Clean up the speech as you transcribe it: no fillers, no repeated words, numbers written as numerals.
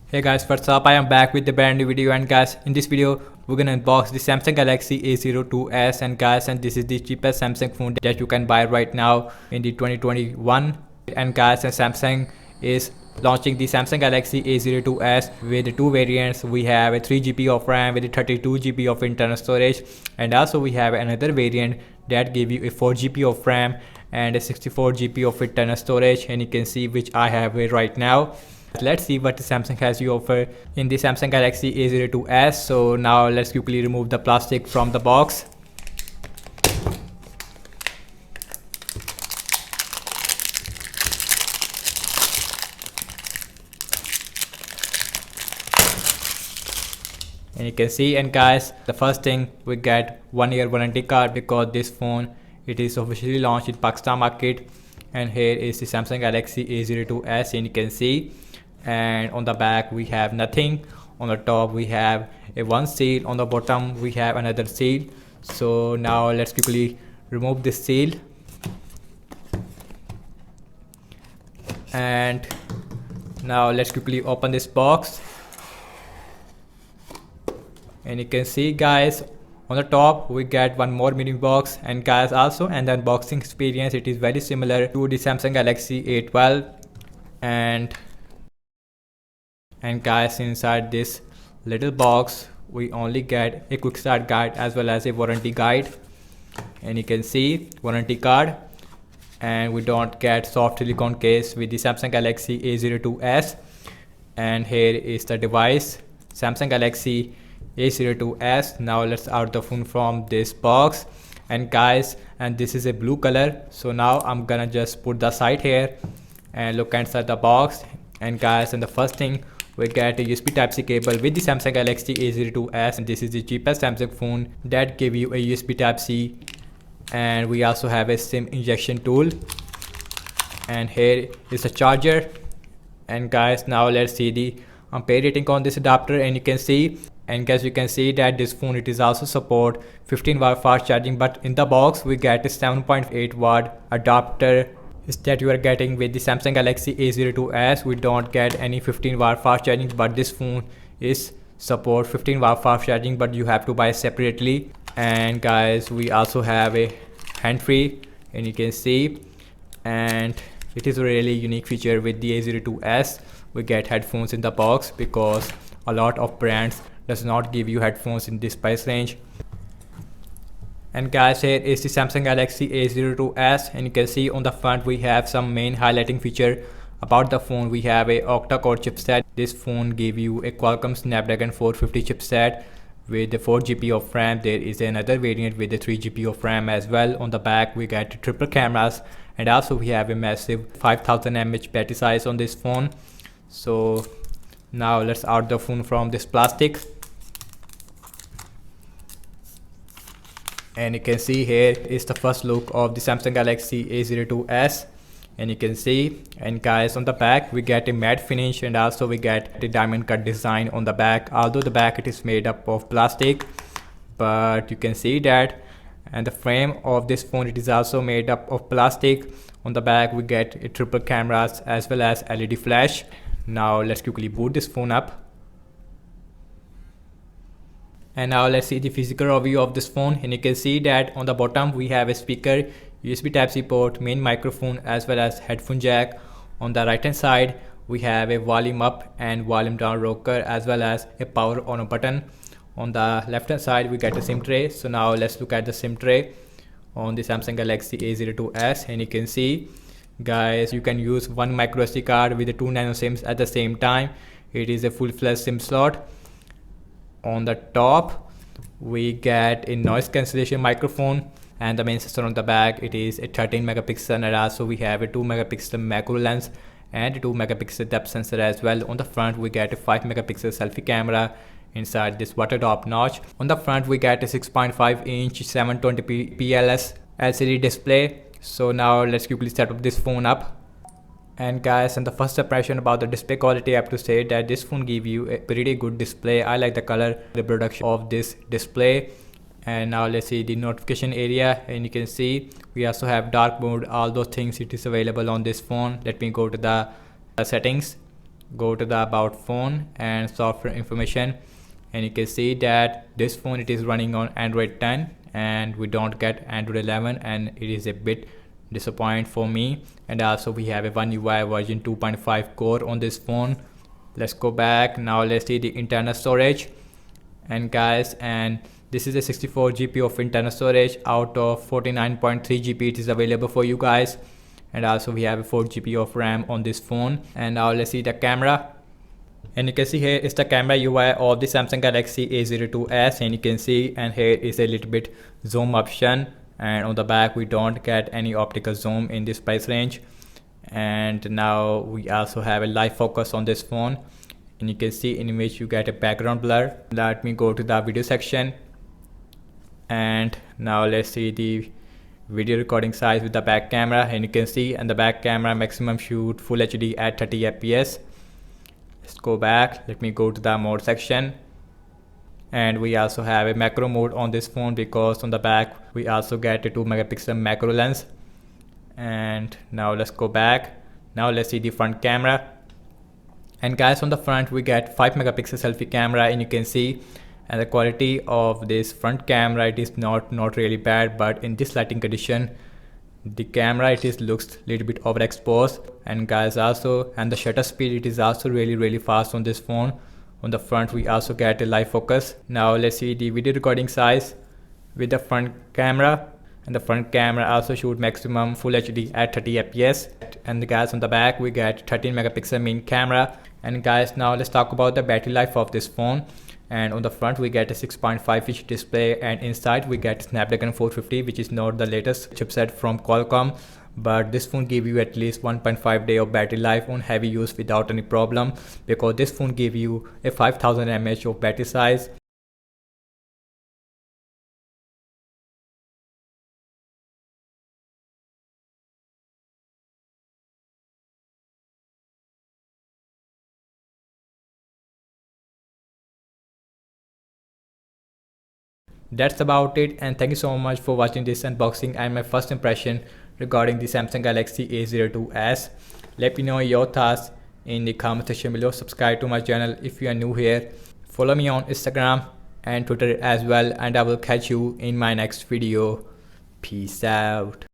Hey guys, what's up? I am back with the brand new video, and guys, in this video we're gonna unbox the Samsung Galaxy A02s, and guys, and this is the cheapest Samsung phone that you can buy right now in the 2021. And guys, and Samsung is launching the Samsung Galaxy A02s with two variants. We have a 3GB of RAM with a 32GB of internal storage, and also we have another variant that give you a 4GB of RAM and a 64GB of internal storage, and you can see which I have right now. Let's see what Samsung has to offer in the Samsung Galaxy A02s. So now let's quickly remove the plastic from the box. And you can see, and guys, the first thing, we get 1 year warranty card because this phone, it is officially launched in Pakistan market. And here is the Samsung Galaxy A02s, and you can see, and on the back we have nothing. On the top we have a one seal, on the bottom we have another seal. So now let's quickly remove this seal, and now let's quickly open this box. And you can see, guys, on the top we get one more mini box, and guys, also, and the unboxing experience, it is very similar to the Samsung Galaxy A12. And guys, inside this little box we only get a quick start guide as well as a warranty guide, and you can see warranty card. And we don't get soft silicone case with the Samsung Galaxy A02s. And here is the device, Samsung Galaxy A02s. Now let's out the phone from this box. And guys, and this is a blue color, so now I'm gonna just put the side here and look inside the box. And guys, and the first thing, we get a USB Type-C cable with the Samsung Galaxy A02s, and this is the cheapest Samsung phone that give you a USB Type-C. And we also have a SIM injection tool, and here is a charger. And guys, now let's see the ampere rating on this adapter. And you can see, and guys, you can see that this phone, it is also support 15-watt fast charging, but in the box we get a 7.8-watt adapter that you are getting with the Samsung Galaxy A02s. We don't get any 15-watt fast charging, but this phone is support 15-watt fast charging, but you have to buy separately. And guys, we also have a hand-free, and you can see, and it is a really unique feature with the A02s. We get headphones in the box because a lot of brands does not give you headphones in this price range. And guys, here is the Samsung Galaxy A02s, and you can see on the front we have some main highlighting feature about the phone. We have a octa-core chipset. This phone give you a Qualcomm Snapdragon 450 chipset with the 4GB of RAM. There is another variant with the 3GB of RAM as well. On the back we get triple cameras, and also we have a massive 5000 mAh battery size on this phone. So now let's out the phone from this plastic. And you can see, here is the first look of the Samsung Galaxy A02s, and you can see, and guys, on the back we get a matte finish, and also we get the diamond cut design on the back. Although the back, it is made up of plastic, but you can see that. And the frame of this phone, it is also made up of plastic. On the back we get a triple cameras as well as LED flash. Now let's quickly boot this phone up. And now let's see the physical overview of this phone. And you can see that on the bottom we have a speaker, USB Type-C port, main microphone as well as headphone jack. On the right hand side we have a volume up and volume down rocker as well as a power on button. On the left hand side we get a SIM tray. So now let's look at the SIM tray on the Samsung Galaxy A02s. And you can see, guys, you can use one micro SD card with the 2 nano SIMs at the same time. It is a full-fledged SIM slot. On the top we get a noise cancellation microphone, and the main sensor on the back, it is a 13 megapixel, and also we have a 2 megapixel macro lens and a 2 megapixel depth sensor as well. On the front we get a 5 megapixel selfie camera inside this water drop notch. On the front we get a 6.5 inch 720p PLS LCD display. So now let's quickly set up this phone up. And guys, and the first impression about the display quality, I have to say that this phone give you a pretty good display. I like the color reproduction of this display. And now let's see the notification area, and you can see we also have dark mode. All those things, it is available on this phone. Let me go to the settings, go to the about phone and software information, and you can see that this phone it is running on Android 10 and we don't get Android 11, and it is a bit disappointing for me. And also we have a One UI version 2.5 core on this phone. Let's go back. Now let's see the internal storage. And guys, and this is a 64 GB of internal storage out of 49.3 GB it is available for you guys. And also we have a 4 GB of RAM on this phone. And now let's see the camera. And you can see here is the camera UI of the Samsung Galaxy A02s, and you can see, and here is a little bit zoom option, and on the back we don't get any optical zoom in this price range. And now we also have a live focus on this phone, and you can see in which you get a background blur. Let me go to the video section, and now let's see the video recording size with the back camera. And you can see in the back camera maximum shoot full HD at 30 fps. Let's go back. Let me go to the mode section, and we also have a macro mode on this phone because on the back we also get a 2 megapixel macro lens. And now let's go back. Now let's see the front camera. And guys, on the front we get 5 megapixel selfie camera, and you can see, and the quality of this front camera it is not really bad, but in this lighting condition the camera it is looks little bit overexposed. And guys, also, and the shutter speed it is also really fast on this phone. On the front we also get a live focus. Now let's see the video recording size with the front camera, and the front camera also shoot maximum full HD at 30 fps. And guys, on the back we get 13 megapixel main camera. And guys, now let's talk about the battery life of this phone. And on the front we get a 6.5 inch display, and inside we get Snapdragon 450, which is not the latest chipset from Qualcomm, but this phone give you at least 1.5 day of battery life on heavy use without any problem, because this phone give you a 5000 mAh of battery size. That's about it, and thank you so much for watching this unboxing and my first impression regarding the Samsung Galaxy A02s. Let me know your thoughts in the comment section below. Subscribe to my channel if you are new here. Follow me on Instagram and Twitter as well, and I will catch you in my next video. Peace out.